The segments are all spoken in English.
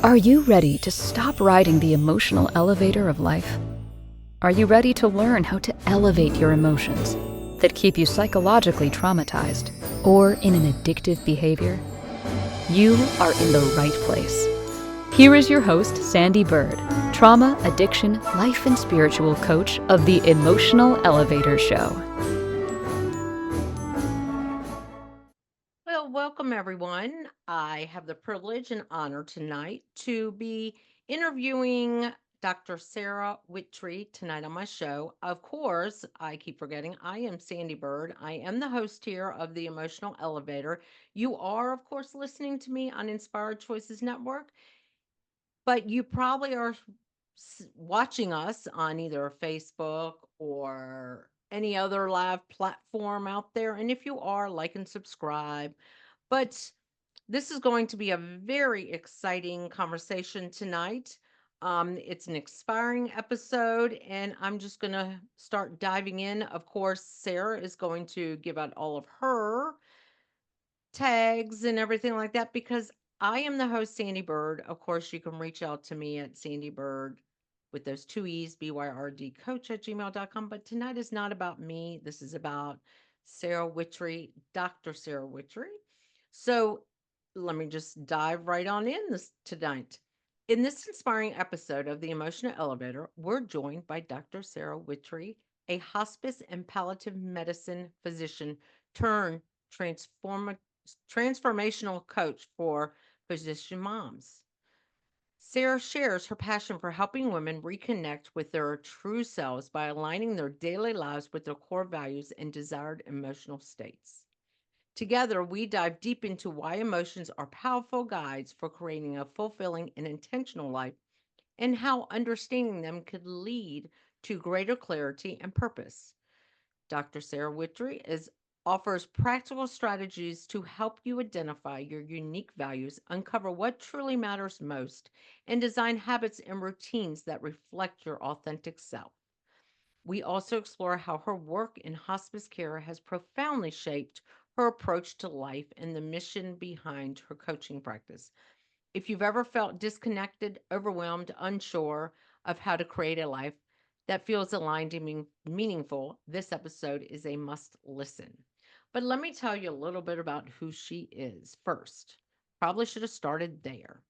Are you ready to stop riding the emotional elevator of life? Are you ready to learn how to elevate your emotions that keep you psychologically traumatized or in an addictive behavior? You are in the right place. Here is your host, Sandy Bird, trauma, addiction, life, and spiritual coach of the Emotional Elevator Show. Well, welcome everyone. I have the privilege and honor tonight to be interviewing Dr. Sarah Wittry tonight on my show. Of course, I keep forgetting I am Sandy Bird. I am the host here of the Emotional Elevator. You are, of course, listening to me on Inspired Choices Network, but you probably are watching us on either Facebook or any other live platform out there. And if you are, like and subscribe. But this is going to be a very exciting conversation tonight. It's an expiring episode, and I'm just going to start diving in. Of course, Sarah is going to give out all of her tags and everything like that because I am the host, Sandy Bird. Of course, you can reach out to me at Sandy Bird with those two E's, BYRD coach at gmail.com. But tonight is not about me. This is about Sarah Wittry, Dr. Sarah Wittry. So let me just dive right on in this tonight. In this inspiring episode of the Emotional Elevator, we're joined by Dr. Sarah Wittry, a hospice and palliative medicine physician turned transform transformational coach for physician moms. Sarah shares her passion for helping women reconnect with their true selves by aligning their daily lives with their core values and desired emotional states. Together, we dive deep into why emotions are powerful guides for creating a fulfilling and intentional life and how understanding them could lead to greater clarity and purpose. Dr. Sarah Wittry offers practical strategies to help you identify your unique values, uncover what truly matters most, and design habits and routines that reflect your authentic self. We also explore how her work in hospice care has profoundly shaped her approach to life and the mission behind her coaching practice. If you've ever felt disconnected, overwhelmed, unsure of how to create a life that feels aligned and meaningful, this episode is a must listen. But let me tell you a little bit about who she is first. Probably should have started there.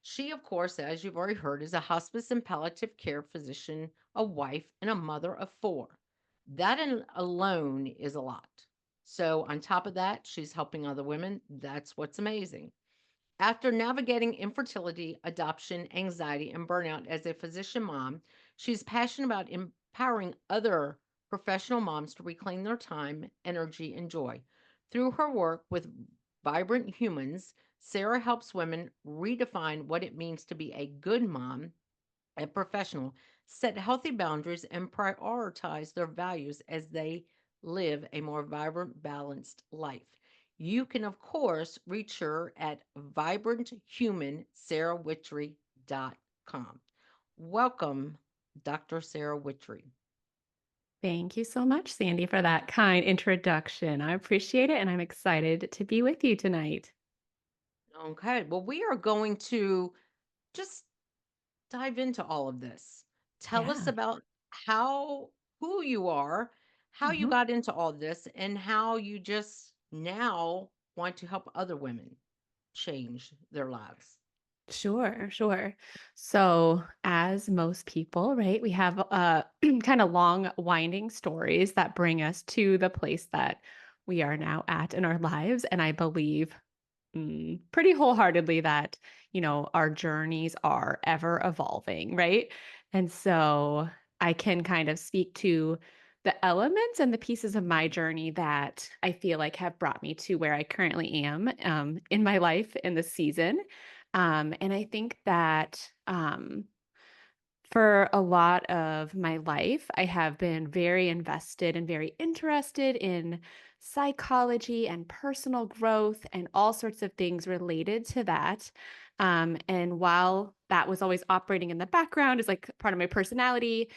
She, of course, as you've already heard, is a hospice and palliative care physician, a wife, and a mother of four. That alone is a lot. So, on top of that, she's helping other women. That's what's amazing. After navigating infertility, adoption, anxiety, and burnout as a physician mom, she's passionate about empowering other professional moms to reclaim their time, energy, and joy. Through her work with Vibrant Humans, Sarah helps women redefine what it means to be a good mom, a professional, set healthy boundaries, and prioritize their values as they live a more vibrant, balanced life. You can, of course, reach her at vibranthumansarahwitchery.com. Welcome, Dr. Sarah Wittry. Thank you so much, Sandy, for that kind introduction. I appreciate it, and I'm excited to be with you tonight. Okay, well, we are going to just dive into all of this. Tell us Yeah. about how, who you are, how you Mhm. got into all this, and how you just now want to help other women change their lives. Sure, sure. So, as most people, right, we have kind of long, winding stories that bring us to the place that we are now at in our lives. And I believe pretty wholeheartedly that, our journeys are ever evolving, right? And so I can kind of speak to the elements and the pieces of my journey that I feel like have brought me to where I currently am in my life in this season. And I think that for a lot of my life, I have been very invested and very interested in psychology and personal growth and all sorts of things related to that. And while that was always operating in the background as like part of my personality,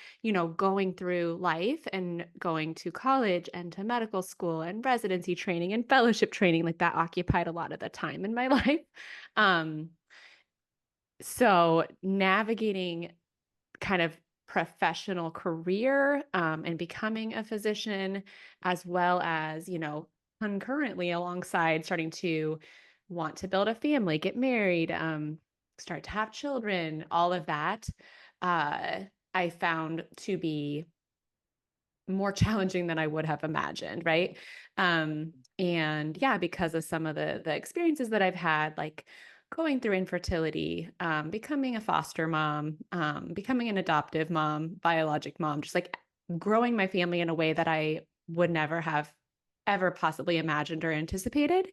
going through life and going to college and to medical school and residency training and fellowship training, like that occupied a lot of the time in my life. Um, So navigating kind of professional career, and becoming a physician, as well as, concurrently alongside starting to want to build a family, get married, start to have children, all of that, uh, I found to be more challenging than I would have imagined, right? And yeah, because of some of the experiences that I've had, like going through infertility, becoming a foster mom, becoming an adoptive mom, biologic mom, just like growing my family in a way that I would never have ever possibly imagined or anticipated.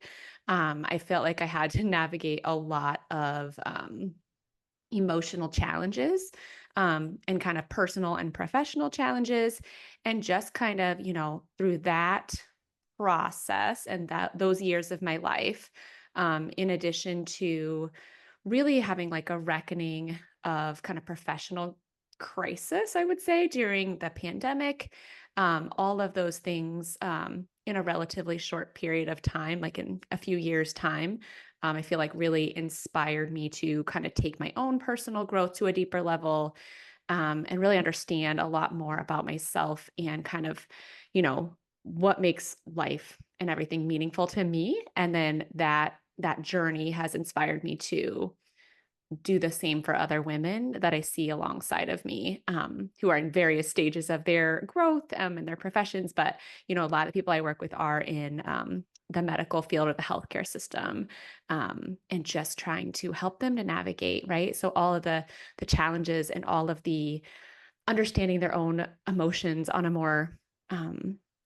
I felt like I had to navigate a lot of emotional challenges, and kind of personal and professional challenges, and just kind of, through that process and that those years of my life, in addition to really having like a reckoning of kind of professional crisis, I would say, during the pandemic. All of those things, in a relatively short period of time, like in a few years' time, I feel like really inspired me to kind of take my own personal growth to a deeper level, and really understand a lot more about myself and kind of, what makes life and everything meaningful to me. And then that journey has inspired me to do the same for other women that I see alongside of me, who are in various stages of their growth, and their professions. But, a lot of people I work with are in, the medical field or the healthcare system, and just trying to help them to navigate, right? So all of the challenges and all of the understanding their own emotions on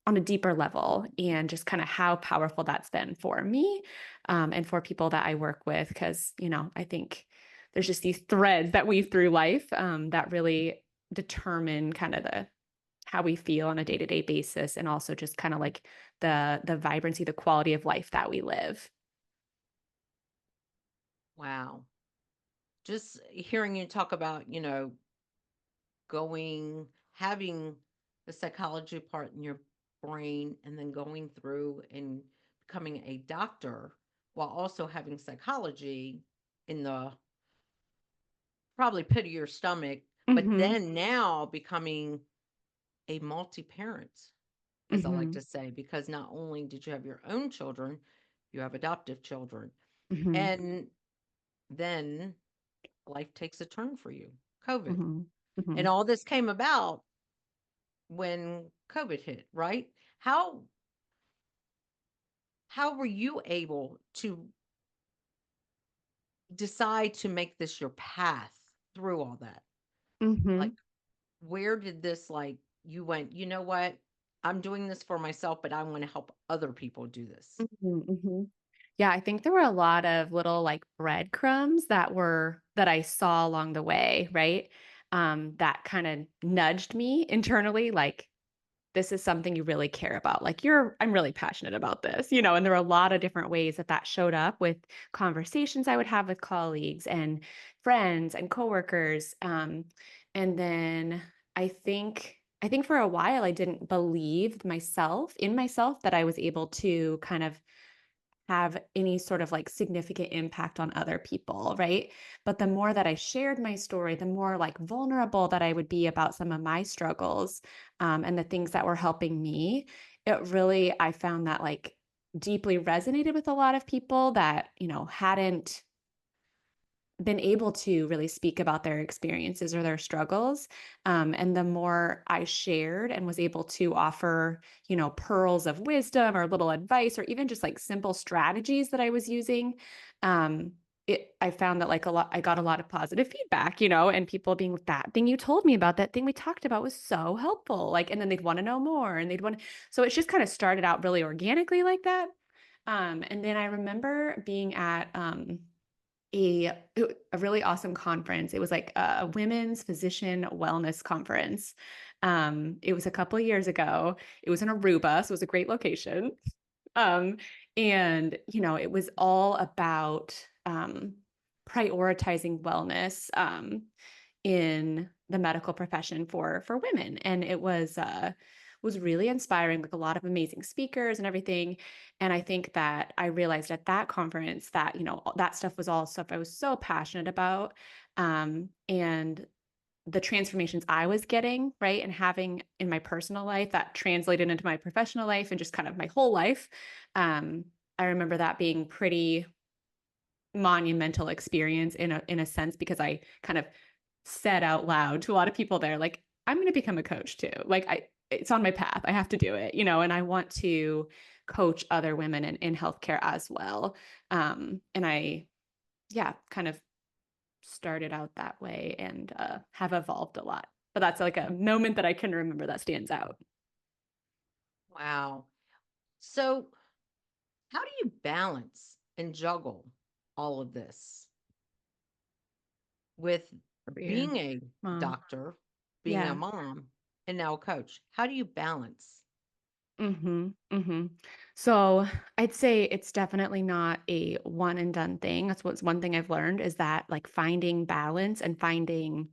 a deeper level, and just kind of how powerful that's been for me, and for people that I work with. Because, I think there's just these threads that weave through life, that really determine kind of the how we feel on a day-to-day basis, and also just kind of like the vibrancy, the quality of life that we live. Wow. Just hearing you talk about, having the psychology part in your brain and then going through and becoming a doctor while also having psychology in the probably pit of your stomach, but Mhm. then now becoming a multi-parent, as I like to Mhm. say, because not only did you have your own children, you have adoptive children. Mhm. And then life takes a turn for you, COVID. Mhm. And Mhm. all this came about when COVID hit, right? How how were you able to decide to make this your path through all that? Like Mhm. where did this like you went, you know what? I'm doing this for myself, but I want to help other people do this. Mhm. Mhm. Yeah, I think there were a lot of little like breadcrumbs that I saw along the way, right? That kind of nudged me internally, like, this is something you really care about. Like, I'm really passionate about this, and there were a lot of different ways that showed up with conversations I would have with colleagues and friends and coworkers. And then I think for a while I didn't believe myself that I was able to kind of have any sort of like significant impact on other people, right? But the more that I shared my story, the more like vulnerable that I would be about some of my struggles, and the things that were helping me. I found that like deeply resonated with a lot of people that, hadn't been able to really speak about their experiences or their struggles. And the more I shared and was able to offer, pearls of wisdom or little advice, or even just like simple strategies that I was using, I found that like I got a lot of positive feedback, and people being, that thing you told me about, that thing we talked about was so helpful. Like, and then they'd want to know more, and so it's just kind of started out really organically like that. And then I remember being at, a really awesome conference. It was like a women's physician wellness conference. It was a couple of years ago. It was in Aruba, so it was a great location. Um, and it was all about, prioritizing wellness, in the medical profession for women. And it was was really inspiring, like a lot of amazing speakers and everything. And I think that I realized at that conference that, that stuff was all stuff I was so passionate about. And the transformations I was getting, right, and having in my personal life that translated into my professional life and just kind of my whole life. Um, I remember that being pretty monumental experience in a sense because I kind of said out loud to a lot of people there, like, I'm going to become a coach too. Like it's on my path. I have to do it, and I want to coach other women in healthcare as well. And I, yeah, kind of started out that way and have evolved a lot. But that's like a moment that I can remember that stands out. Wow. So, how do you balance and juggle all of this with For being being a mom. doctor, being a Yeah. mom, and now a coach? How do you balance? So I'd say it's definitely not a one and done thing. That's what's one thing I've learned is that like finding balance and finding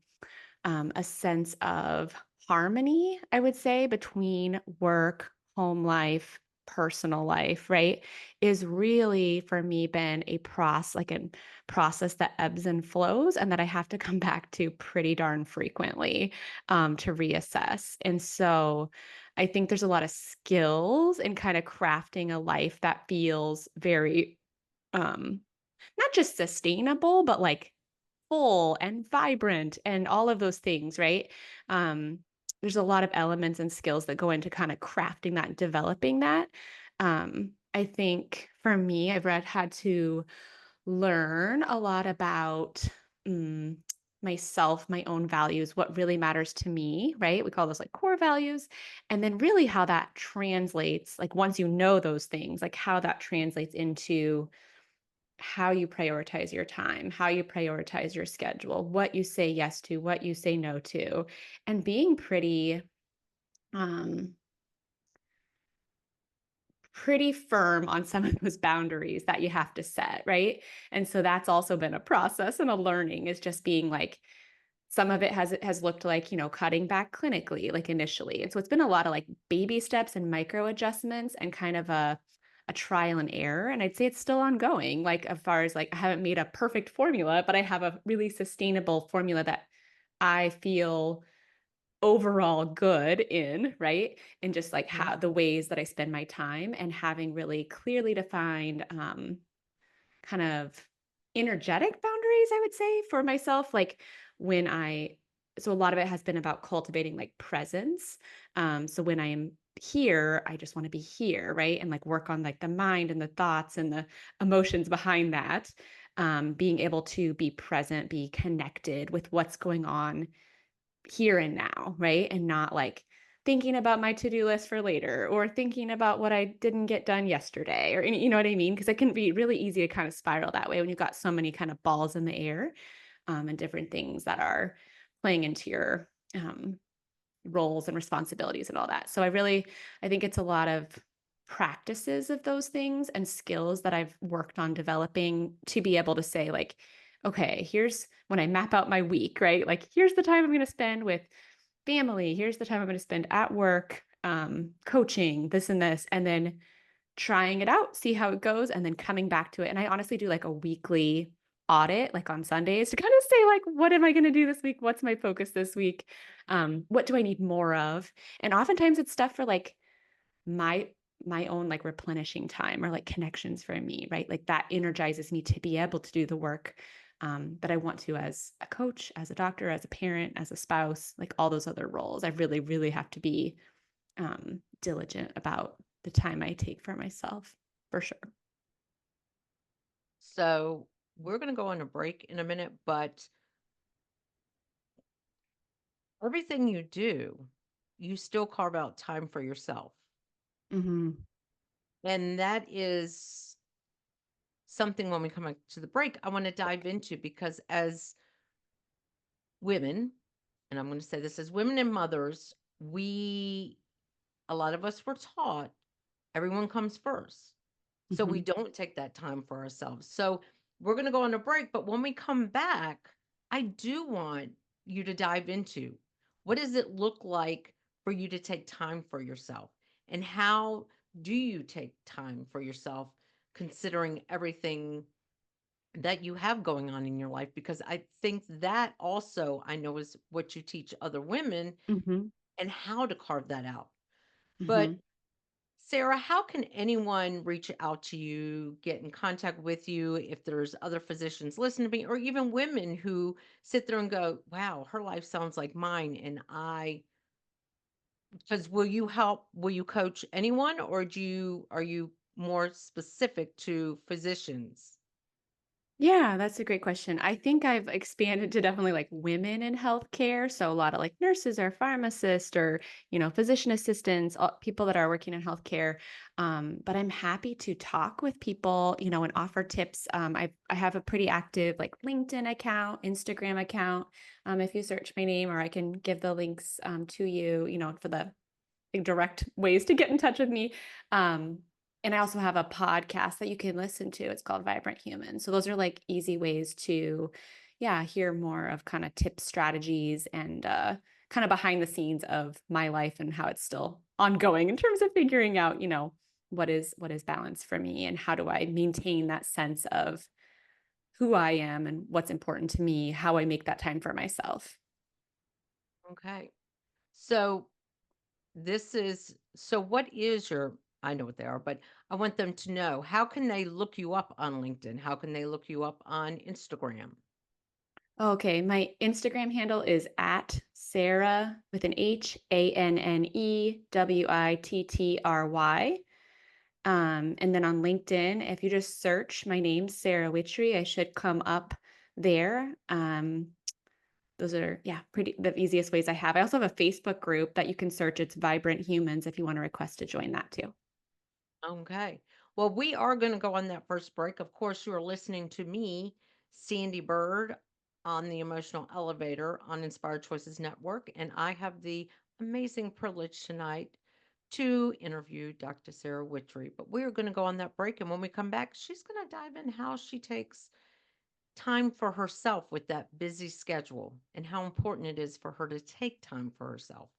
a sense of harmony, I would say, between work, home life, personal life, right? Is really for me been a process that ebbs and flows and that I have to come back to pretty darn frequently to reassess. And so I think there's a lot of skills in kind of crafting a life that feels very um not just sustainable, but like full and vibrant and all of those things, right? Um, there's a lot of elements and skills that go into kind of crafting that and developing that. I think for me, had to learn a lot about mm, myself, my own values, what really matters to me, right? We call those like core values. And then really how that translates, like once you know those things, like how that translates into how you prioritize your time, how you prioritize your schedule, what you say yes to, what you say no to, and being um pretty firm on some of those boundaries that you have to set, right? And so that's also been a process and a learning is just being like some of it has looked like, cutting back clinically, like initially. And so it's been a lot of like baby steps and micro adjustments and kind of a trial and error. And I'd say it's still ongoing. Like as far as like I haven't made a perfect formula, but I have a really sustainable formula that I feel overall good in, right? And just like Mhm. how the ways that I spend my time and having really clearly defined kind of energetic boundaries, I would say, for myself. Like when so a lot of it has been about cultivating like presence. So when I am here, I just want to be here, right? And like work on like the mind and the thoughts and the emotions behind that. Being able to be present, be connected with what's going on here and now, right? And not like thinking about my to-do list for later or thinking about what I didn't get done yesterday or any, you know what I mean? Because it can be really easy to kind of spiral that way when you've got so many kind of balls in the air and different things that are playing into your roles and responsibilities and all that. So I think it's a lot of practices of those things and skills that I've worked on developing to be able to say like, okay, here's when I map out my week, right? Like here's the time I'm going to spend with family. Here's the time I'm going to spend at work, coaching this and this, and then trying it out, see how it goes, and then coming back to it. And I honestly do like a weekly audit, like on Sundays, to kind of say, like, what am I going to do this week? What's my focus this week? What do I need more of? And oftentimes it's stuff for like my my own like replenishing time or like connections for me, right? Like that energizes me to be able to do the work that I want to as a coach, as a doctor, as a parent, as a spouse, like all those other roles. I really, really have to be diligent about the time I take for myself, for sure. So, we're going to go on a break in a minute, but everything you do, you still carve out time for yourself. Hmm. And that is something when we come back to the break, I want to dive into because as women, and I'm going to say this as women and mothers, a lot of us were taught everyone comes first. So we Hmm. don't take that time for ourselves. So we're going to go on a break. But when we come back, I do want you to dive into what does it look like for you to take time for yourself? And how do you take time for yourself considering everything that you have going on in your life? Because I think that also I know is what you teach other women Mhm. and how to carve that out. But Mhm. Sarah, how can anyone reach out to you, get in contact with you if there's other physicians listening to me, or even women who sit there and go, wow, her life sounds like mine. And because will you coach anyone, or are you more specific to physicians? Yeah, that's a great question. I think I've expanded to definitely like women in healthcare. So a lot of like nurses or pharmacists or, physician assistants, people that are working in healthcare. But I'm happy to talk with people, and offer tips. I have a pretty active like LinkedIn account, Instagram account. If you search my name, or I can give the links to you, for the direct ways to get in touch with me. Um, and I also have a podcast that you can listen to. It's called Vibrant Human. So those are like easy ways to, yeah, hear more of kind of tips, strategies, and kind of behind the scenes of my life and how it's still ongoing in terms of figuring out, what is balance for me and how do I maintain that sense of who I am and what's important to me, how I make that time for myself. Okay. So what is your, I know what they are, but I want them to know, how can they look you up on LinkedIn? How can they look you up on Instagram? Okay, my Instagram handle is at Sarah with an H, ANNEWITTRY. And then on LinkedIn, if you just search my name, Sarah Wittry, I should come up there. Those are, yeah, pretty the easiest ways I have. I also have a Facebook group that you can search. It's Vibrant Humans if you want to request to join that too. Okay. Well, we are going to go on that first break. Of course, you are listening to me, Sandy Bird, on the Emotional Elevator on Inspired Choices Network. And I have the amazing privilege tonight to interview Dr. Sarah Wittry. But we are going to go on that break. And when we come back, she's going to dive in how she takes time for herself with that busy schedule and how important it is for her to take time for herself.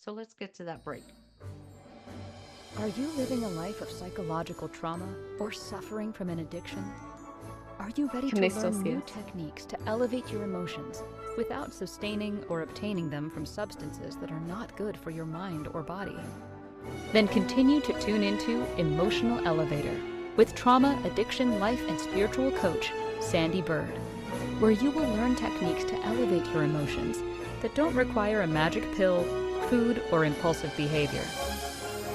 So let's get to that break. Are you living a life of psychological trauma or suffering from an addiction? Are you ready Can to they still learn see new us? techniques to elevate your emotions without sustaining or obtaining them from substances that are not good for your mind or body? Then continue to tune into Emotional Elevator with trauma, addiction, life, and spiritual coach, Sandy Bird, where you will learn techniques to elevate your emotions that don't require a magic pill, food, or impulsive behavior.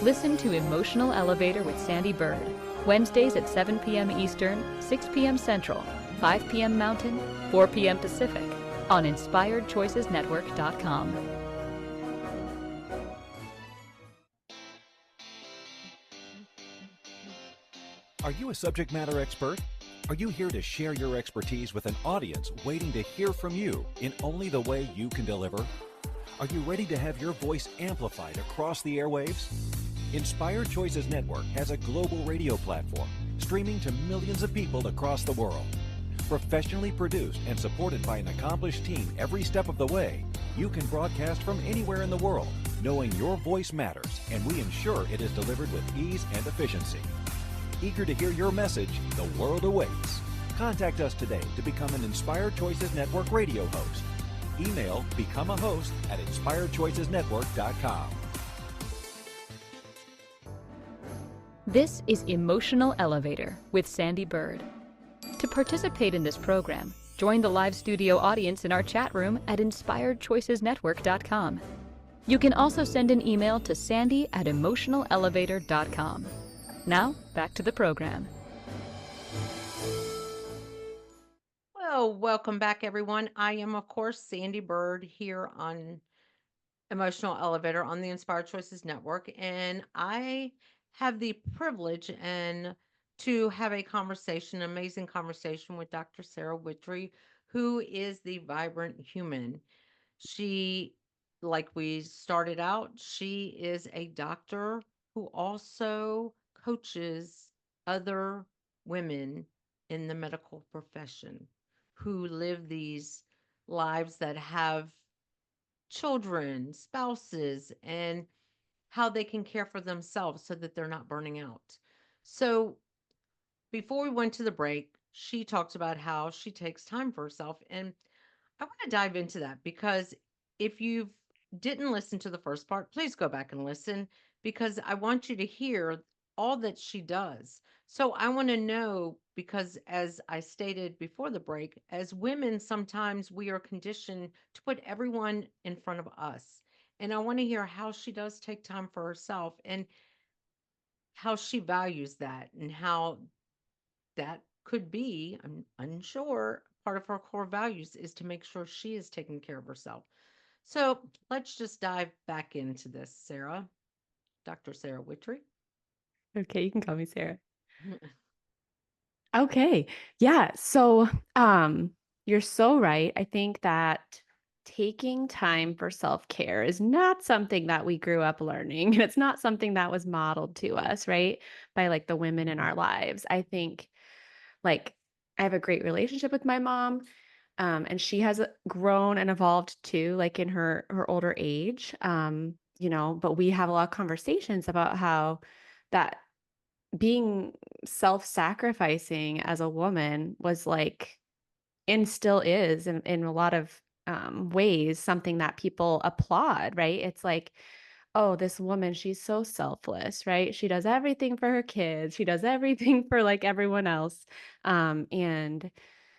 Listen to Emotional Elevator with Sandy Bird, Wednesdays at 7 p.m. Eastern, 6 p.m. Central, 5 p.m. Mountain, 4 p.m. Pacific, on InspiredChoicesNetwork.com. Are you a subject matter expert? Are you here to share your expertise with an audience waiting to hear from you in only the way you can deliver? Are you ready to have your voice amplified across the airwaves? Inspired Choices Network has a global radio platform streaming to millions of people across the world. Professionally produced and supported by an accomplished team every step of the way, you can broadcast from anywhere in the world, knowing your voice matters, and we ensure it is delivered with ease and efficiency. Eager to hear your message, the world awaits. Contact us today to become an Inspired Choices Network radio host. Email become a host at inspiredchoicesnetwork.com. This is Emotional Elevator with Sandy Bird. To participate in this program, join the live studio audience in our chat room at inspiredchoicesnetwork.com. You can also send an email to sandy@emotionalelevator.com. Now, back to the program. Well, welcome back, everyone. I am, of course, Sandy Bird here on Emotional Elevator on the Inspired Choices Network, and I have the privilege and to have a conversation, amazing conversation with Dr. Sarah Wittry, who is the Vibrant Human. She, like we started out, she is a doctor who also coaches other women in the medical profession who live these lives that have children, spouses, and how they can care for themselves so that they're not burning out. So, before we went to the break, she talked about how she takes time for herself. And I want to dive into that because if you didn't listen to the first part, please go back and listen because I want you to hear all that she does. So I want to know because, as I stated before the break, as women, sometimes we are conditioned to put everyone in front of us. And I want to hear how she does take time for herself and how she values that and how that could be, I'm unsure, part of her core values is to make sure she is taking care of herself. So let's just dive back into this, Sarah, Dr. Sarah Wittry. Okay, you can call me Sarah. Okay. Yeah. So, you're so right. I think that taking time for self-care is not something that we grew up learning. And it's not something that was modeled to us, right? By like the women in our lives. I think like I have a great relationship with my mom. And she has grown and evolved too, like in her older age. But we have a lot of conversations about how that being self-sacrificing as a woman was like and still is in a lot of ways something that people applaud, right? It's like, oh, this woman, she's so selfless, right? She does everything for her kids. She does everything for like everyone else. And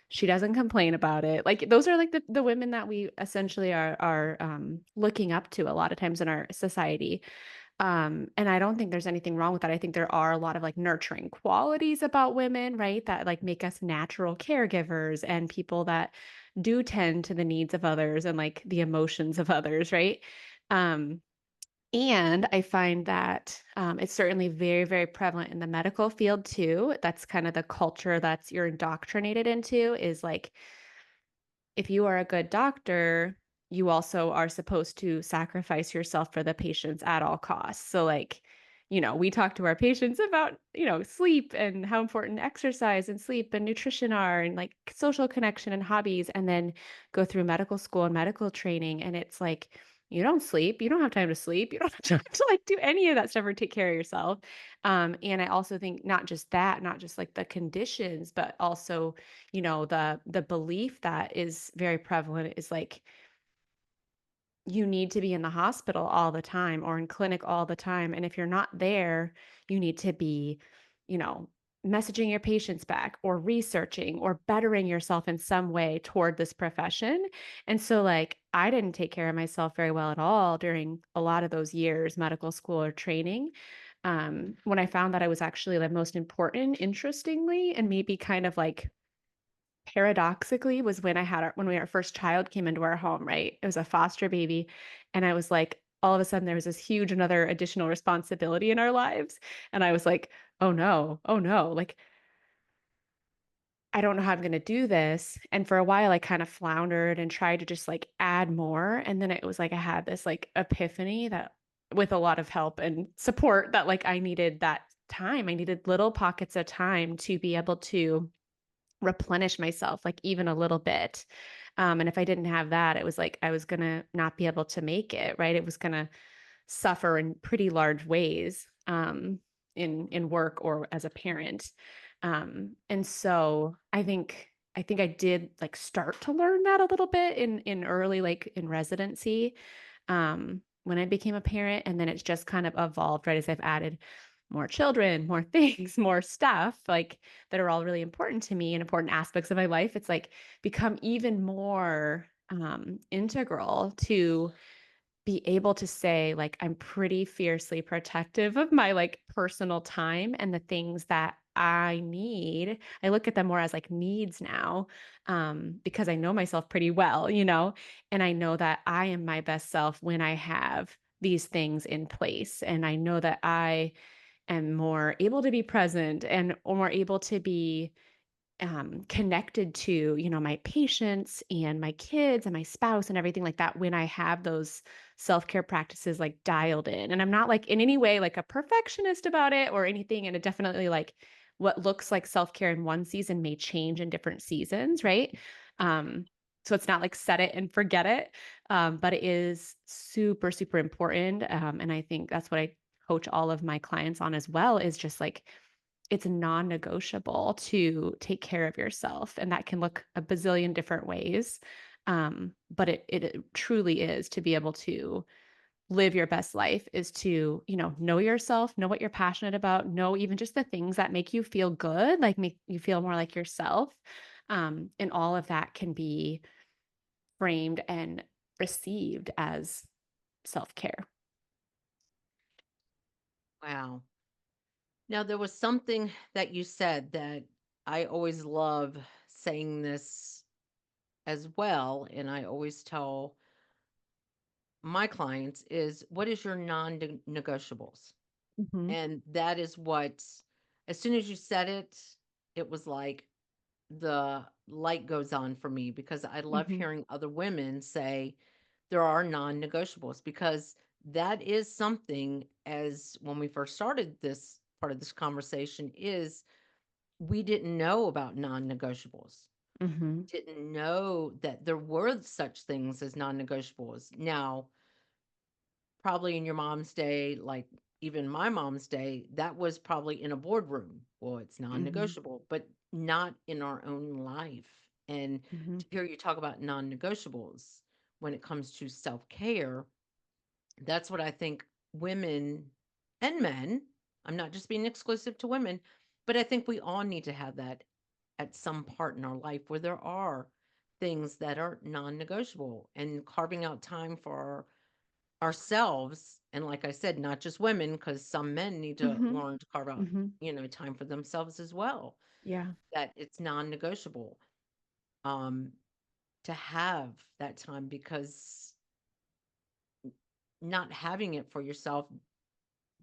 she doesn't complain about it. Like those are like the women that we essentially are looking up to a lot of times in our society. And I don't think there's anything wrong with that. I think there are a lot of like nurturing qualities about women, right? That like make us natural caregivers and people that do tend to the needs of others and like the emotions of others, right? Um, and I find that it's certainly very, very prevalent in the medical field too. That's kind of the culture that's you're indoctrinated into is like if you are a good doctor, you also are supposed to sacrifice yourself for the patients at all costs. So, like, we talk to our patients about, sleep and how important exercise and sleep and nutrition are, and like social connection and hobbies, and then go through medical school and medical training. And it's like, you don't sleep, you don't have time to sleep, you don't have time to like do any of that stuff or take care of yourself. And I also think not just that, not just like the conditions, but also the belief that is very prevalent is like you need to be in the hospital all the time or in clinic all the time, and if you're not there, you need to be, you know messaging your patients back or researching or bettering yourself in some way toward this profession. And so like I didn't take care of myself very well at all during a lot of those years medical school or training. When I found that I was actually the most important, interestingly, and maybe kind of like paradoxically, was when our first child came into our home, right? It was a foster baby. And I was like, all of a sudden there was this huge another additional responsibility in our lives. And I was like, oh no, oh no. Like, I don't know how I'm going to do this. And for a while, I kind of floundered and tried to just like add more. And then it was like I had this like epiphany that with a lot of help and support that like I needed that time. I needed little pockets of time to be able to replenish myself like even a little bit. And if I didn't have that, it was like I was going to not be able to make it, right? It was going to suffer in pretty large ways in work or as a parent. And so I think I did like start to learn that a little bit in early like in residency when I became a parent, and then it's just kind of evolved right as I've added more children, more things, more stuff like that are all really important to me and important aspects of my life. It's like become even more integral to be able to say like I'm pretty fiercely protective of my like personal time and the things that I need. I look at them more as like needs now, because I know myself pretty well, and I know that I am my best self when I have these things in place. And I know that I am more able to be present and more able to be connected to, my patients and my kids and my spouse and everything like that when I have those self-care practices like dialed in. And I'm not like in any way like a perfectionist about it or anything. And it definitely like what looks like self-care in one season may change in different seasons, right? Um, So it's not like set it and forget it. But it is super, super important. And I think that's what I coach all of my clients on as well, is just like it's non-negotiable to take care of yourself. And that can look a bazillion different ways. But it truly is to be able to live your best life is to, know yourself, know what you're passionate about, know even just the things that make you feel good, like make you feel more like yourself. And all of that can be framed and received as self-care. Wow. Now, there was something that you said that I always love saying this as well. And I always tell my clients is what is your non-negotiables? Mhm, And that is what, as soon as you said it, it was like the light goes on for me because I love mhm, hearing other women say there are non-negotiables because that is something as when we first started this part of this conversation is we didn't know about non-negotiables. mhm, Didn't know that there were such things as non-negotiables. Now, probably in your mom's day, like even my mom's day, that was probably in a boardroom. Well, it's mhm, non-negotiable, but not in our own life. And mhm, to hear you talk about non-negotiables when it comes to self-care, that's what I think women and men, I'm not just being exclusive to women, but I think we all need to have that at some part in our life where there are things that are non-negotiable and carving out time for ourselves. And like I said, not just women, because some men need to mhm, learn to carve out, mhm. time for themselves as well, Yeah. that it's non-negotiable um, to have that time because not having it for yourself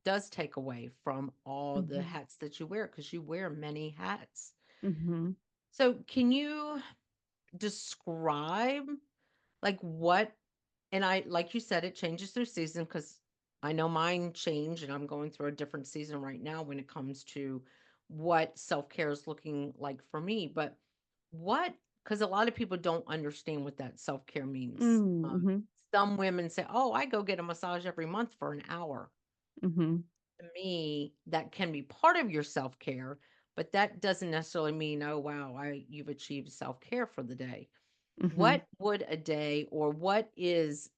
does take away from all the Mhm, hats that you wear because you wear many hats. mhm, So, can you describe like what and I like you said, it changes through season because I know mine change and I'm going through a different season right now when it comes to what self-care is looking like for me. But what, because a lot of people don't understand what that self-care means. mhm, Some women say, oh, I go get a massage every month for an hour. mhm, To me, that can be part of your self-care, but that doesn't necessarily mean, oh, wow, you've achieved self-care for the day. mhm. What would a day or what is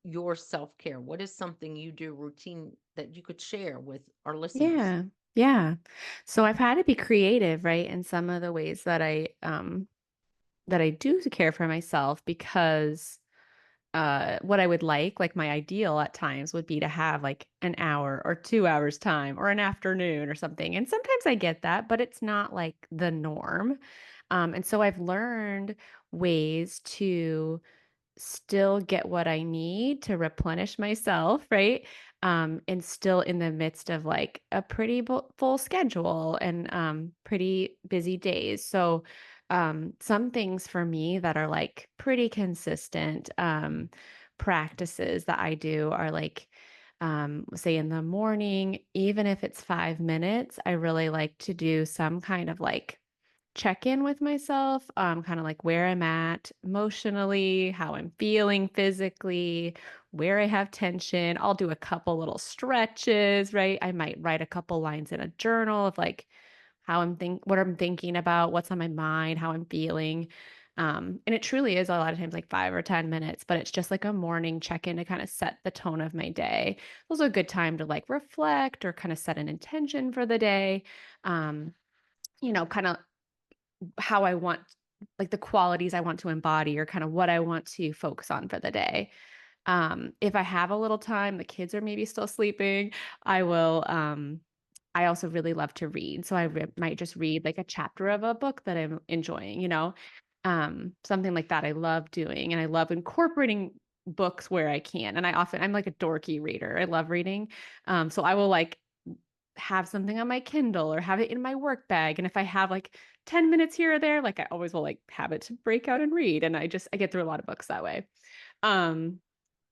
your self-care? What is something you do routine that you could share with our listeners? Yeah. Yeah. So I've had to be creative, right, in some of the ways that I do to care for myself because what I would like my ideal at times would be to have like an hour or 2 hours time or an afternoon or something. And sometimes I get that, but it's not like the norm. And so I've learned ways to still get what I need to replenish myself, right? And still in the midst of like a pretty full schedule and pretty busy days. So, some things for me that are like pretty consistent practices that I do are like, say in the morning, even if it's 5 minutes, I really like to do some kind of like check in with myself, kind of like where I'm at emotionally, how I'm feeling physically, where I have tension. I'll do a couple little stretches, right? I might write a couple lines in a journal of like what I'm thinking about, what's on my mind, how I'm feeling. And it truly is a lot of times like 5 or 10 minutes, but it's just like a morning check in to kind of set the tone of my day. It's also a good time to like reflect or kind of set an intention for the day. Um, kind of how I want like the qualities I want to embody or kind of what I want to focus on for the day. If I have a little time, the kids are maybe still sleeping, I will I also really love to read. So might just read like a chapter of a book that I'm enjoying, something like that I love doing and I love incorporating books where I can. And I'm like a dorky reader. I love reading. So I will like have something on my Kindle or have it in my work bag. And if I have like 10 minutes here or there, like I always will like have it to break out and read. And I get through a lot of books that way. Um,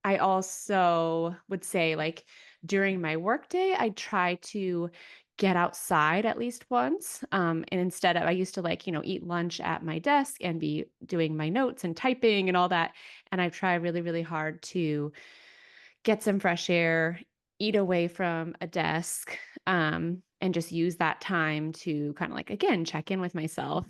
I also would say like during my workday, I try to get outside at least once. And instead of, I used to like, eat lunch at my desk and be doing my notes and typing and all that. And I've tried really, really hard to get some fresh air, eat away from a desk, and just use that time to kind of like, again, check in with myself,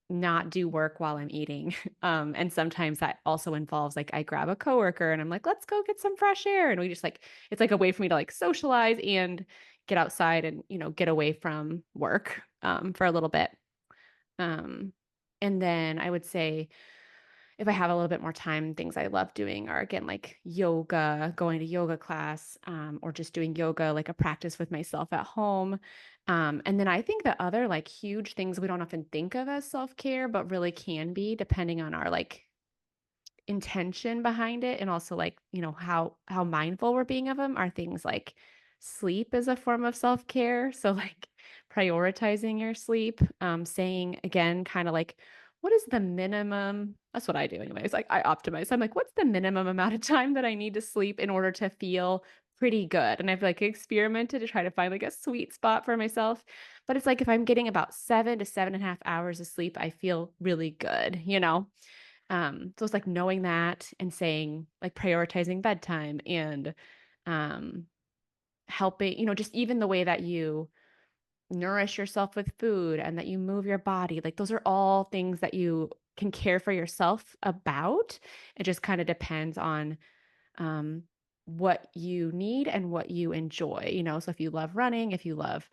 not do work while I'm eating. And sometimes that also involves like I grab a coworker and I'm like, let's go get some fresh air. And we just like, it's like a way for me to like socialize and get outside and, get away from work for a little bit. Um, and then I would say, if I have a little bit more time, things I love doing are again like yoga, going to yoga class, or just doing yoga, like a practice with myself at home. And then I think the other like huge things we don't often think of as self care, but really can be depending on our like intention behind it and also like, how mindful we're being of them are things like sleep is a form of self-care. So like prioritizing your sleep, saying again, kind of like, what is the minimum? That's what I do anyway. It's like I optimize. I'm like, what's the minimum amount of time that I need to sleep in order to feel pretty good? And I've like experimented to try to find like a sweet spot for myself. But it's like if I'm getting about 7 to 7.5 hours of sleep, I feel really good. So it's like knowing that and saying like prioritizing bedtime and um helping, just even the way that you nourish yourself with food and that you move your body. Like those are all things that you can care for yourself about. It just kind of depends on um what you need and what you enjoy. So if you love running, if you love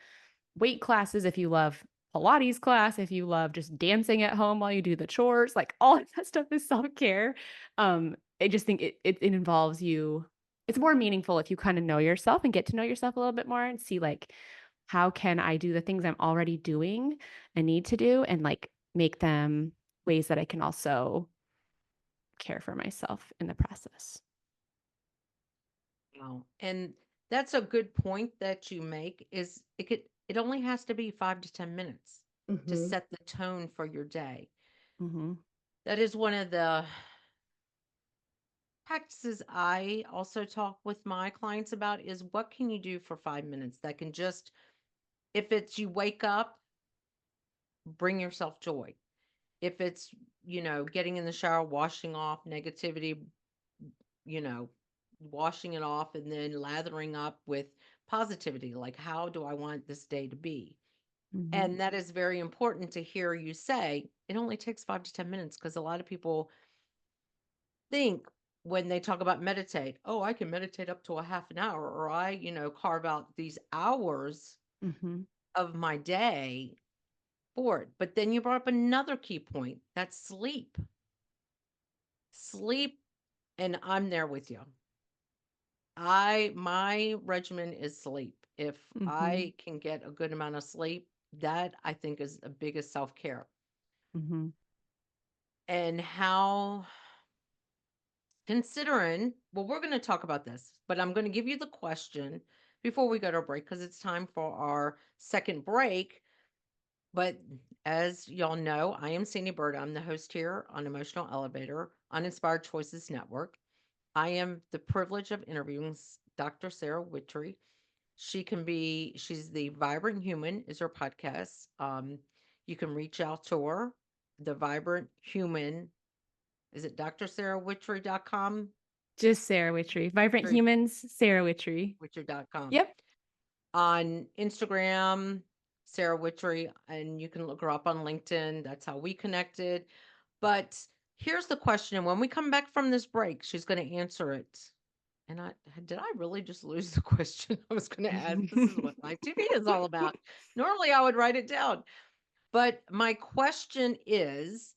weight classes, if you love Pilates class, if you love just dancing at home while you do the chores, like all of that stuff is self-care. I just think it involves you. It's more meaningful if you kind of know yourself and get to know yourself a little bit more and see like, how can I do the things I'm already doing and need to do and like make them ways that I can also care for myself in the process. Wow. And that's a good point that you make is it only has to be 5 to 10 minutes to Mm-hmm. set the tone for your day. Mm-hmm. That is one of the practices I also talk with my clients about is what can you do for 5 minutes that can just, if it's you wake up, bring yourself joy. If it's, getting in the shower, washing off negativity, you know, washing it off and then lathering up with positivity, like how do I want this day to be? Mm-hmm. And that is very important to hear you say it only takes 5 to 10 minutes because a lot of people think when they talk about meditate, oh, I can meditate up to a half an hour, or I, carve out these hours Mm-hmm. of my day for it. But then you brought up another key point, that's sleep. Sleep, and I'm there with you. My regimen is sleep. If Mm-hmm. I can get a good amount of sleep, that I think is the biggest self-care. Mm-hmm. And how considering, well, we're going to talk about this, but I'm going to give you the question before we go to a break because it's time for our second break. But as y'all know, I am Sandy Bird. I'm the host here on Emotional Elevator on Inspired Choices Network. I am the privilege of interviewing Dr. Sarah Wittry. She's the Vibrant Human is her podcast. You can reach out to her. The Vibrant Human, is it drsarahwitchery.com? Just Sarah Wittry. Vibrant Witchery, Humans, Sarah Wittry. witchery.com. Yep. On Instagram, Sarah Witchery, and you can look her up on LinkedIn. That's how we connected. But here's the question. And when we come back from this break, she's going to answer it. And did I really just lose the question I was going to ask? This is what Live TV is all about. Normally I would write it down. But my question is,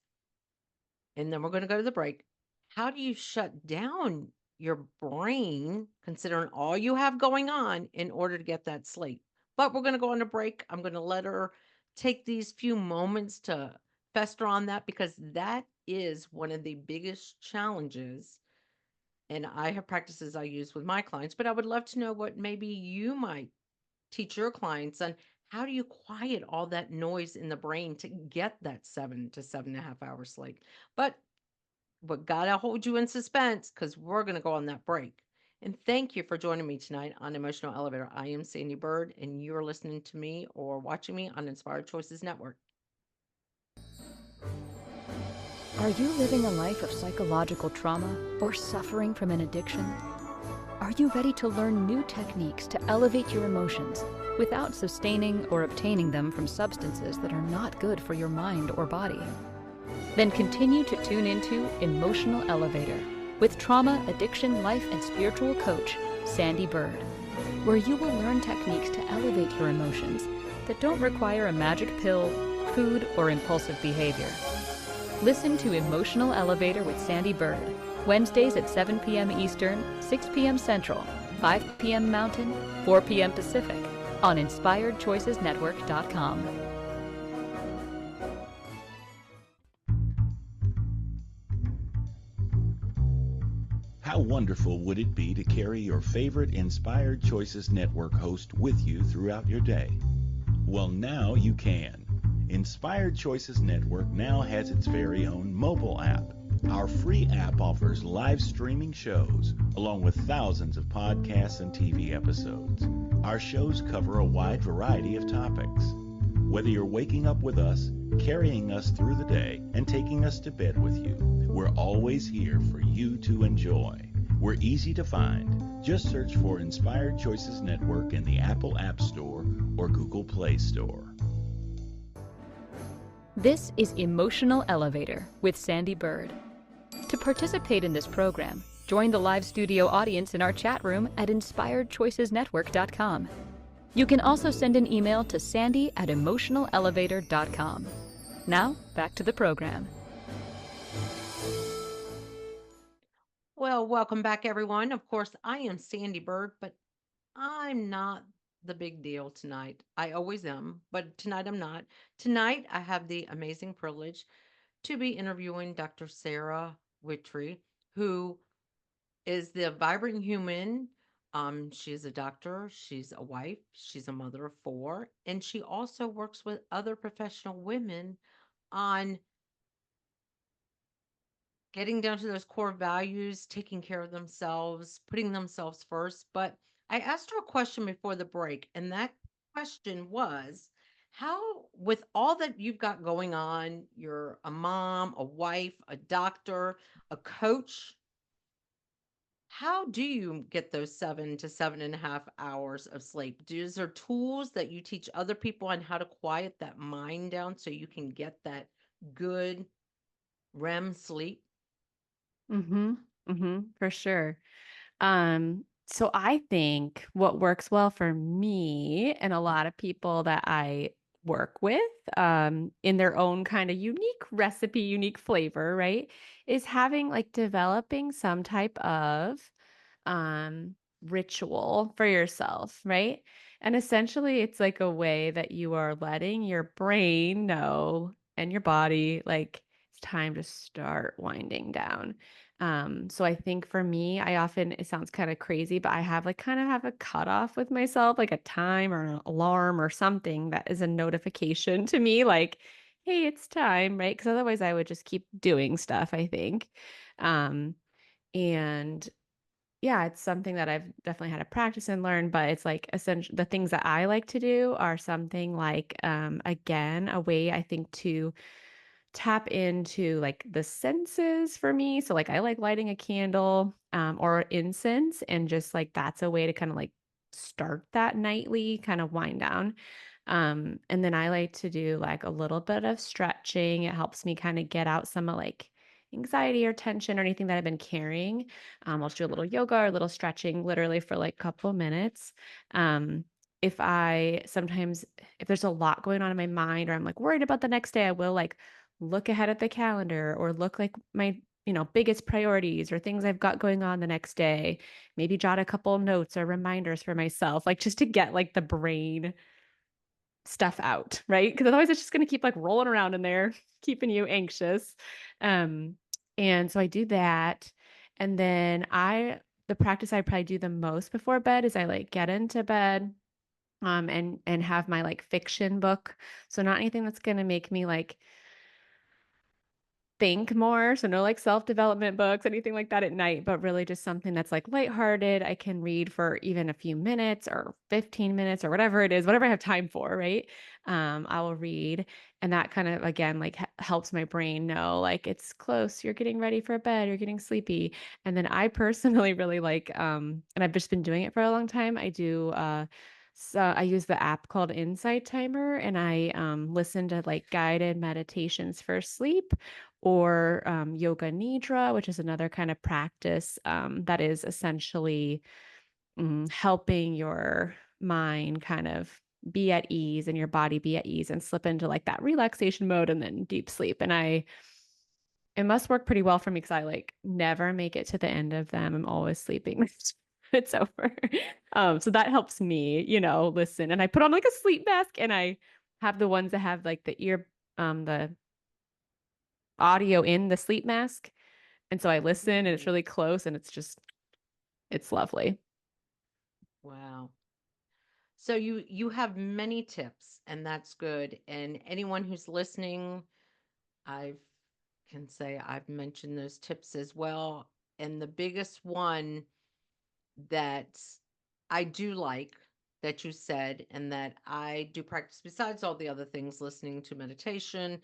and then we're going to go to the break. How do you shut down your brain, considering all you have going on, in order to get that sleep? But we're going to go on a break. I'm going to let her take these few moments to fester on that because that is one of the biggest challenges. And I have practices I use with my clients, but I would love to know what maybe you might teach your clients on how do you quiet all that noise in the brain to get that 7 to 7.5 hours sleep. But gotta hold you in suspense because we're gonna go on that break. And thank you for joining me tonight on Emotional Elevator. I am Sandy Bird, and you're listening to me or watching me on Inspired Choices Network. Are you living a life of psychological trauma or suffering from an addiction? Are you ready to learn new techniques to elevate your emotions without sustaining or obtaining them from substances that are not good for your mind or body? Then continue to tune into Emotional Elevator with trauma, addiction, life, and spiritual coach, Sandy Bird, where you will learn techniques to elevate your emotions that don't require a magic pill, food, or impulsive behavior. Listen to Emotional Elevator with Sandy Bird, Wednesdays at 7 p.m. Eastern, 6 p.m. Central, 5 p.m. Mountain, 4 p.m. Pacific, on InspiredChoicesNetwork.com. How wonderful would it be to carry your favorite Inspired Choices Network host with you throughout your day? Well, now you can. Inspired Choices Network now has its very own mobile app. Our free app offers live streaming shows, along with thousands of podcasts and TV episodes. Our shows cover a wide variety of topics. Whether you're waking up with us, carrying us through the day, and taking us to bed with you, we're always here for you to enjoy. We're easy to find. Just search for Inspired Choices Network in the Apple App Store or Google Play Store. This is Emotional Elevator with Sandy Bird. To participate in this program, join the live studio audience in our chat room at InspiredChoicesNetwork.com. You can also send an email to sandy@emotionalelevator.com. Now, back to the program. Well, welcome back, everyone. Of course, I am Sandy Bird, but I'm not the big deal tonight. I always am, but tonight I'm not. Tonight, I have the amazing privilege to be interviewing Dr. Sarah Wittry, who is the vibrant human. She's a doctor, she's a wife, she's a mother of four, and she also works with other professional women on getting down to those core values, taking care of themselves, putting themselves first. But I asked her a question before the break, and that question was, how, with all that you've got going on, you're a mom, a wife, a doctor, a coach, how do you get those 7 to 7.5 hours of sleep? Is there tools that you teach other people on how to quiet that mind down so you can get that good REM sleep? Mm-hmm. Mm-hmm. For sure. So I think what works well for me and a lot of people that I work with, in their own kind of unique recipe, unique flavor, right, is having like developing some type of um ritual for yourself, right? And essentially it's like a way that you are letting your brain know and your body like it's time to start winding down. So I think for me, I often, it sounds kind of crazy, but I have like kind of have a cutoff with myself, like a time or an alarm or something that is a notification to me, like, hey, it's time, right? Because otherwise I would just keep doing stuff, I think. And yeah, it's something that I've definitely had to practice and learn, but it's like essentially the things that I like to do are something like, again, a way I think to tap into like the senses for me. So like I like lighting a candle or incense and just like that's a way to kind of like start that nightly kind of wind down. And then I like to do like a little bit of stretching. It helps me kind of get out some of like anxiety or tension or anything that I've been carrying. I'll just do a little yoga or a little stretching literally for like a couple minutes. Um, if I sometimes, if there's a lot going on in my mind or I'm like worried about the next day, I will like look ahead at the calendar or look like my biggest priorities or things I've got going on the next day, maybe jot a couple notes or reminders for myself, like just to get like the brain stuff out, right? Because otherwise it's just going to keep like rolling around in there, keeping you anxious. Um, and so I do that. And then the practice I probably do the most before bed is I like get into bed and have my like fiction book. So not anything that's going to make me like think more. So no like self-development books, anything like that at night, but really just something that's like lighthearted. I can read for even a few minutes or 15 minutes or whatever it is, whatever I have time for, right? I will read. And that kind of again like helps my brain know like it's close, you're getting ready for bed, you're getting sleepy. And then I personally really like and I've just been doing it for a long time. I do so I use the app called Insight Timer and I listen to like guided meditations for sleep or yoga nidra, which is another kind of practice that is essentially helping your mind kind of be at ease and your body be at ease and slip into like that relaxation mode and then deep sleep. And it must work pretty well for me because I like never make it to the end of them. I'm always sleeping. It's over. So that helps me, listen. And I put on like a sleep mask and I have the ones that have like the audio in the sleep mask. And so I listen and it's Ooh, really close and it's lovely. wow. So you have many tips, and that's good. And anyone who's listening, I can say I've mentioned those tips as well. And the biggest one that I do like that you said, and that I do practice besides all the other things, listening to meditation,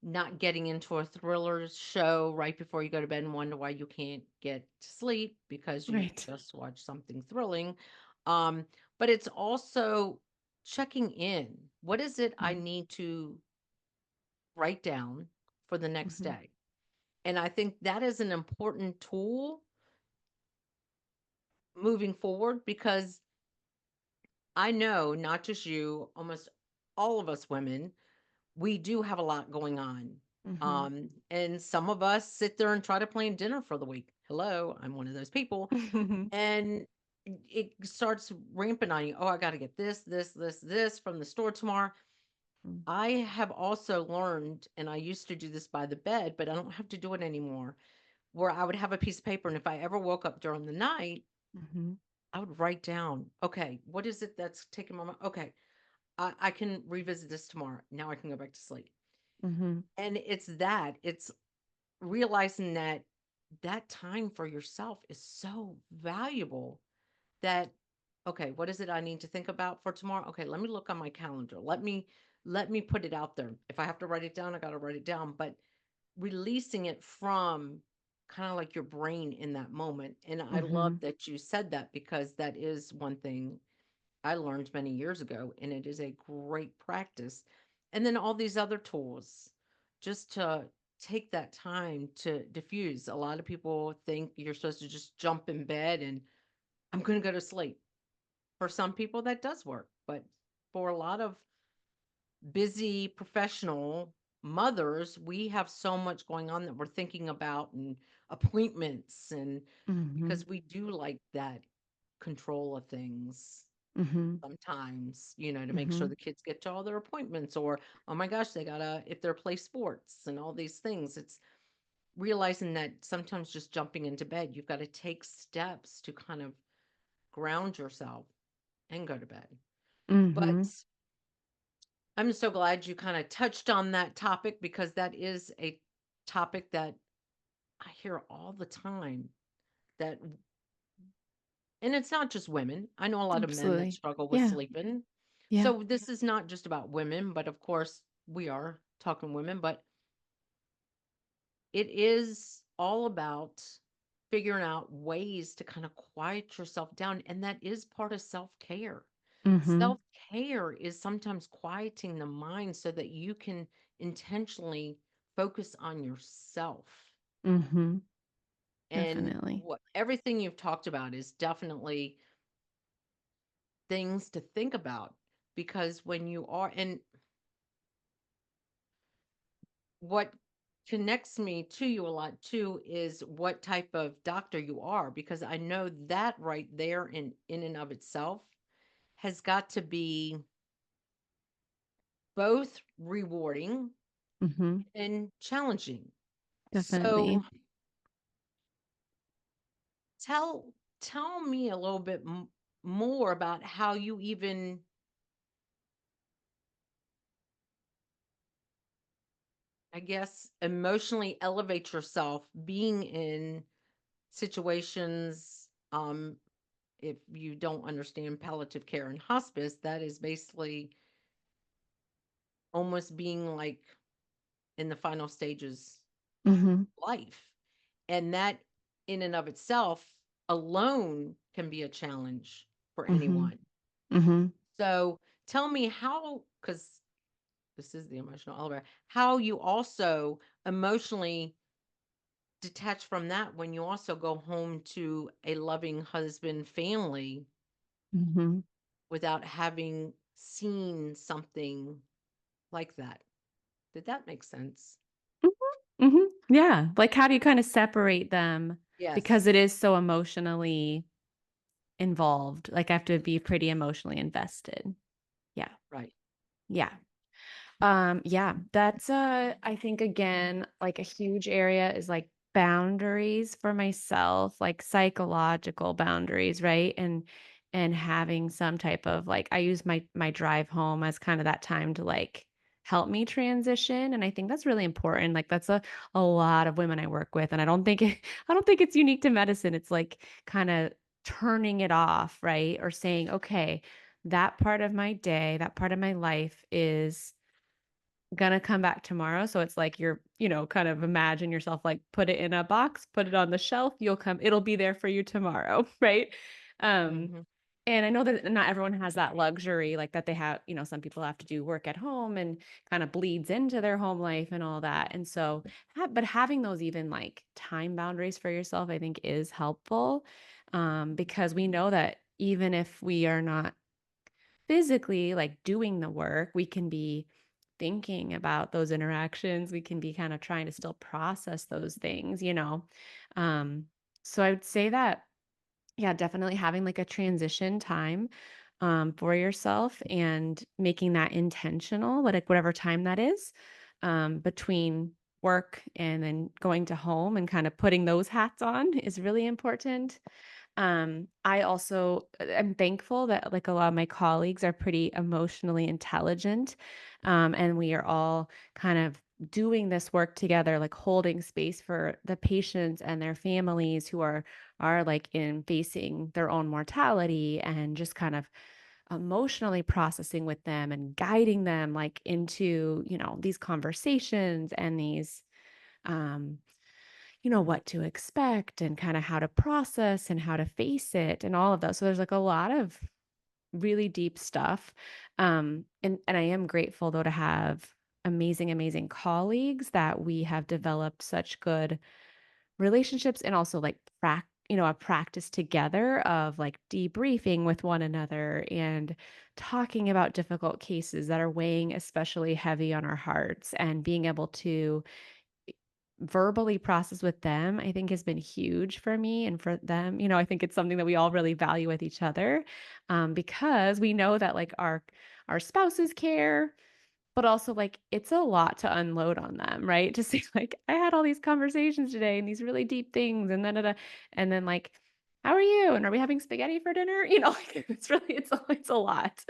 not getting into a thriller show right before you go to bed and wonder why you can't get to sleep because you Right. just watched something thrilling. Um, but it's also checking in. What is it I need to write down for the next Mm-hmm. day? And I think that is an important tool moving forward because I know not just you, almost all of us women, we do have a lot going on. Mm-hmm. And some of us sit there and try to plan dinner for the week. Hello, I'm one of those people. Mm-hmm. And it starts ramping on you. Oh, I got to get this from the store tomorrow. I have also learned, and I used to do this by the bed, but I don't have to do it anymore, where I would have a piece of paper. And if I ever woke up during the night, Mm-hmm. I would write down, okay, what is it that's taking my mind? Okay, I can revisit this tomorrow. Now I can go back to sleep. Mm-hmm. And it's realizing that that time for yourself is so valuable that, okay, what is it I need to think about for tomorrow? Okay, let me look on my calendar. Let me put it out there. If I have to write it down, I got to write it down, but releasing it from kind of like your brain in that moment. And I love Mm-hmm. that you said that because that is one thing I learned many years ago, and it is a great practice. And then all these other tools, just to take that time to diffuse. A lot of people think you're supposed to just jump in bed and I'm going to go to sleep. For some people, that does work. But for a lot of busy professional mothers, we have so much going on that we're thinking about and appointments. And Mm-hmm. because we do like that control of things Mm-hmm. sometimes, to make sure Mm-hmm. the kids get to all their appointments, or, oh my gosh, they gotta, if they're play sports and all these things, it's realizing that sometimes just jumping into bed, you've got to take steps to kind of ground yourself and go to bed. But Mm-hmm. I'm so glad you kind of touched on that topic because that is a topic that I hear all the time that, and it's not just women. I know a lot of men that Absolutely. struggle with Yeah. sleeping. Yeah. So this is not just about women, but of course we are talking women, but it is all about figuring out ways to kind of quiet yourself down. And that is part of self care. Mm-hmm. Self care is sometimes quieting the mind so that you can intentionally focus on yourself. Mm-hmm. And Definitely. what everything you've talked about is definitely things to think about because when you are, and what connects me to you a lot too is what type of doctor you are, because I know that right there in and of itself has got to be both rewarding Mm-hmm. and challenging. Definitely. So tell tell me a little bit more about how you, even I guess, emotionally elevate yourself being in situations. If you don't understand palliative care and hospice, that is basically almost being like in the final stages Mhm. of life. And that in and of itself alone can be a challenge for Mhm. anyone. Mhm. So tell me how, because this is the emotional elevator, how you also emotionally detach from that when you also go home to a loving husband family Mhm. without having seen something like that. Did that make sense? Mhm. Mhm. Yeah, like, how do you kinda separate them? Yes. Because it is so emotionally involved, like, I have to be pretty emotionally invested. Yeah. Right. Yeah. Yeah, that's I think again, like a huge area is like boundaries for myself, like psychological boundaries, right? And having some type of like I use my drive home as kind of that time to like help me transition. And I think that's really important. Like that's a lot of women I work with. And I don't think I don't think it's unique to medicine. It's like kind of turning it off, right? Or saying, okay, that part of my day, that part of my life is gonna come back tomorrow. So it's like you're, kind of imagine yourself like put it in a box, put it on the shelf, it'll be there for you tomorrow, right? Um, Hmm. and I know that not everyone has that luxury, like that they have, some people have to do work at home and kind of bleeds into their home life and all that. And so, but having those even like time boundaries for yourself, I think is helpful because we know that even if we are not physically like doing the work, we can be thinking about those interactions. We can be kind of trying to still process those things. Um, so I would say that, yeah, definitely having like a transition time for yourself and making that intentional, like whatever time that is, between work and then going to home and kind of putting those hats on is really important. I also am thankful that like a lot of my colleagues are pretty emotionally intelligent. And we are all kind of doing this work together, like holding space for the patients and their families who are like in facing their own mortality and just kind of emotionally processing with them and guiding them like into, these conversations and these um what to expect and kind of how to process and how to face it and all of that. So there's like a lot of really deep stuff. And I am grateful though to have amazing, amazing colleagues that we have developed such good relationships and also like a practice together of like debriefing with one another and talking about difficult cases that are weighing especially heavy on our hearts and being able to verbally process with them, I think has been huge for me and for them. I think it's something that we all really value with each other because we know that like our spouses care, but also like it's a lot to unload on them, right? To say like I had all these conversations today and these really deep things, and then like. How are you? And are we having spaghetti for dinner? Like it's a lot.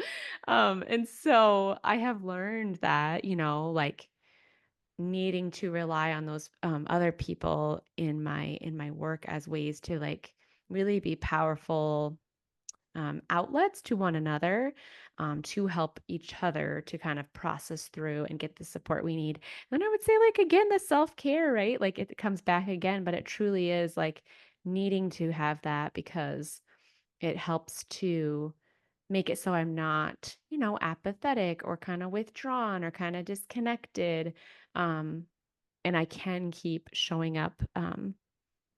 And so I have learned that, like needing to rely on those other people in my work as ways to like really be powerful outlets to one another to help each other to kind of process through and get the support we need. Then I would say like again the self-care, right? Like it comes back again, but it truly is like needing to have that because it helps to make it so I'm not, apathetic or kind of withdrawn or kind of disconnected. Um, and I can keep showing up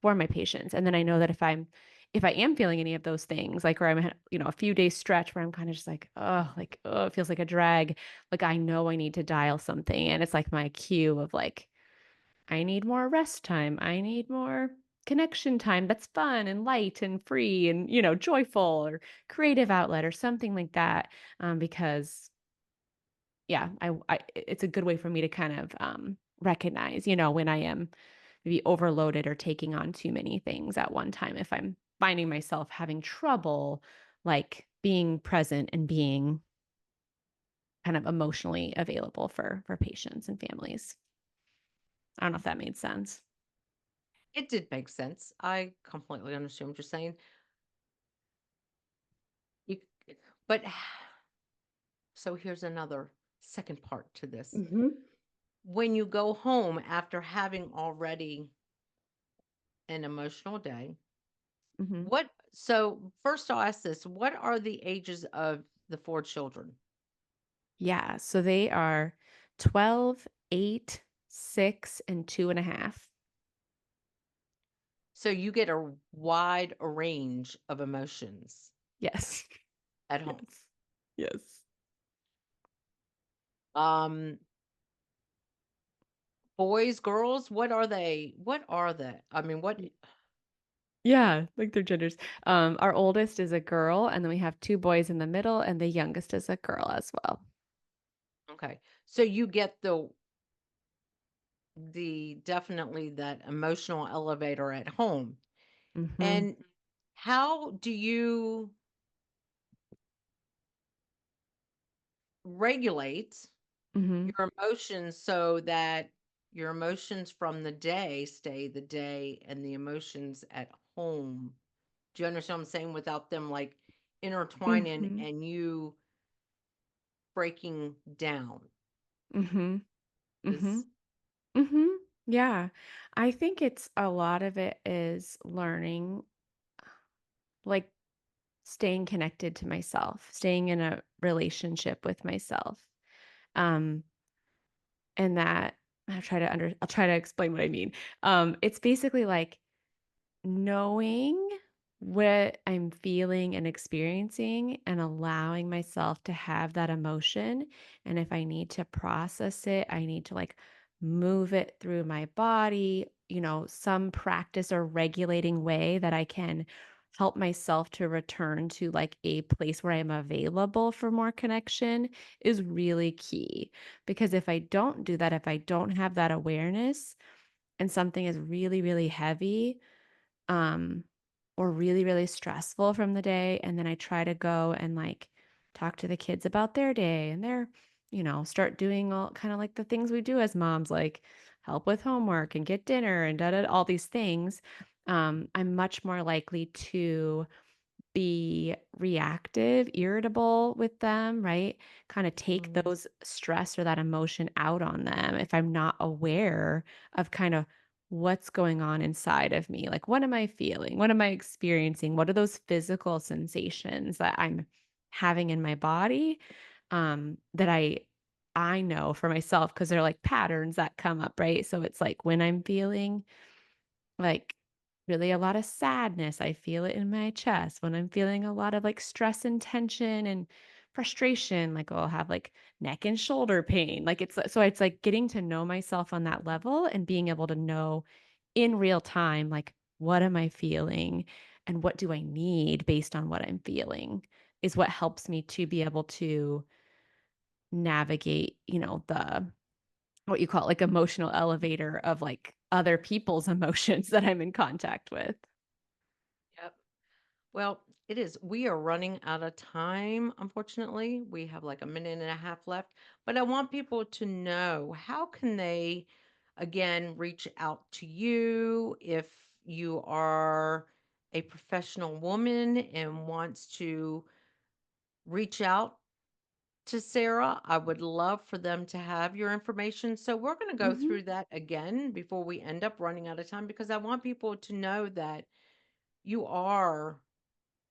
for my patients. And then I know that if I am feeling any of those things, like where I'm, a few days stretch where I'm kind of just like, oh, it feels like a drag. Like I know I need to dial something. And it's like my cue of like, I need more rest time. I need more connection time that's fun and light and free and, joyful or creative outlet or something like that. Because yeah, it's a good way for me to kind of recognize, when I am maybe overloaded or taking on too many things at one time. If I'm finding myself having trouble, like being present and being kind of emotionally available for patients and families. I don't know if that made sense. It did make sense. I completely understand what you're saying. You, but so here's another second part to this. Mm-hmm. When you go home after having already an emotional day, Mm-hmm. what, so first I'll ask this, what are the ages of the four children? Yeah. So they are 12, 8, 6, and 2.5. So you get a wide range of emotions Yes. at home. Yes. Yes. Um, boys, girls, what are they? What are they? I mean, what? Yeah, like their genders. Our oldest is a girl, and then we have two boys in the middle, and the youngest is a girl as well. Okay. So you get the definitely that emotional elevator at home. Mm-hmm. And how do you regulate Mm-hmm. your emotions so that your emotions from the day stay the day and the emotions at home? Do you understand what I'm saying? Without them like intertwining Mm-hmm. and you breaking down. Mm-hmm. Mm-hmm. Is Mm-hmm. Yeah. I think it's a lot of it is learning, like staying connected to myself, staying in a relationship with myself. Um, and that I'll try to explain what I mean. It's basically like knowing what I'm feeling and experiencing and allowing myself to have that emotion. And if I need to process it, I need to like move it through my body, some practice or regulating way that I can help myself to return to like a place where I'm available for more connection is really key. Because if I don't do that, if I don't have that awareness and something is really, really heavy, um, or really, really stressful from the day. And then I try to go and like talk to the kids about their day and start doing all kind of like the things we do as moms, like help with homework and get dinner and all these things. I'm much more likely to be reactive, irritable with them, right? Kind of take mm, those stress or that emotion out on them if I'm not aware of kind of what's going on inside of me. Like, what am I feeling? What am I experiencing? What are those physical sensations that I'm having in my body that I know for myself because they're like patterns that come up, right? So it's like when I'm feeling like really a lot of sadness. I feel it in my chest when I'm feeling a lot of like stress and tension and frustration. Like I'll have like neck and shoulder pain. Like it's like getting to know myself on that level and being able to know in real time, like what am I feeling and what do I need based on what I'm feeling is what helps me to be able to navigate, the what you call it, like emotional elevator of like other people's emotions that I'm in contact with. yep. Well, it is. We are running out of time, unfortunately. We have like a minute and a half left, but I want people to know how can they again reach out to you if you are a professional woman and wants to reach out to Sarah. I would love for them to have your information. So we're going to go Mhm. through that again before we end up running out of time because I want people to know that you are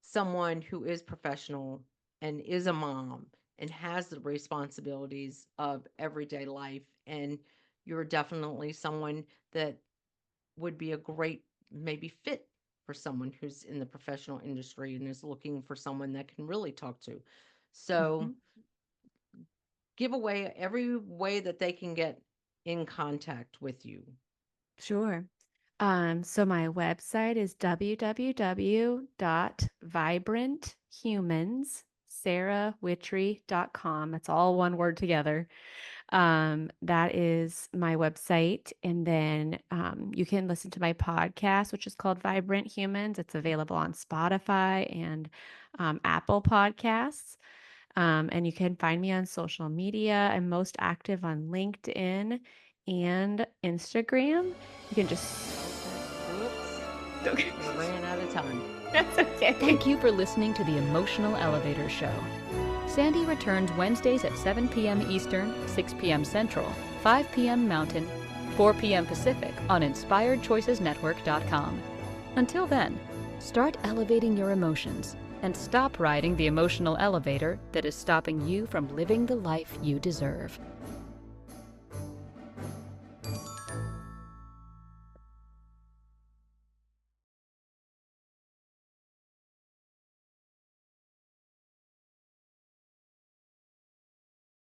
someone who is professional and is a mom and has the responsibilities of everyday life. And you're definitely someone that would be a great maybe fit for someone who's in the professional industry and is looking for someone that can really talk to. So Mhm. give away every way that they can get in contact with you. Sure. So my website is www.vibranthumans.com. It's all one word together. That is my website. And then you can listen to my podcast, which is called Vibrant Humans. It's available on Spotify and Apple Podcasts. And you can find me on social media. I'm most active on LinkedIn and Instagram. You can just Whoops. okay. We ran out of time. That's okay. Thank you for listening to the Emotional Elevator Show. Sandy returns Wednesdays at 7 p.m. Eastern, 6 p.m. Central, 5 p.m. Mountain, 4 p.m. Pacific on InspiredChoicesNetwork.com. Until then, start elevating your emotions and stop riding the emotional elevator that is stopping you from living the life you deserve.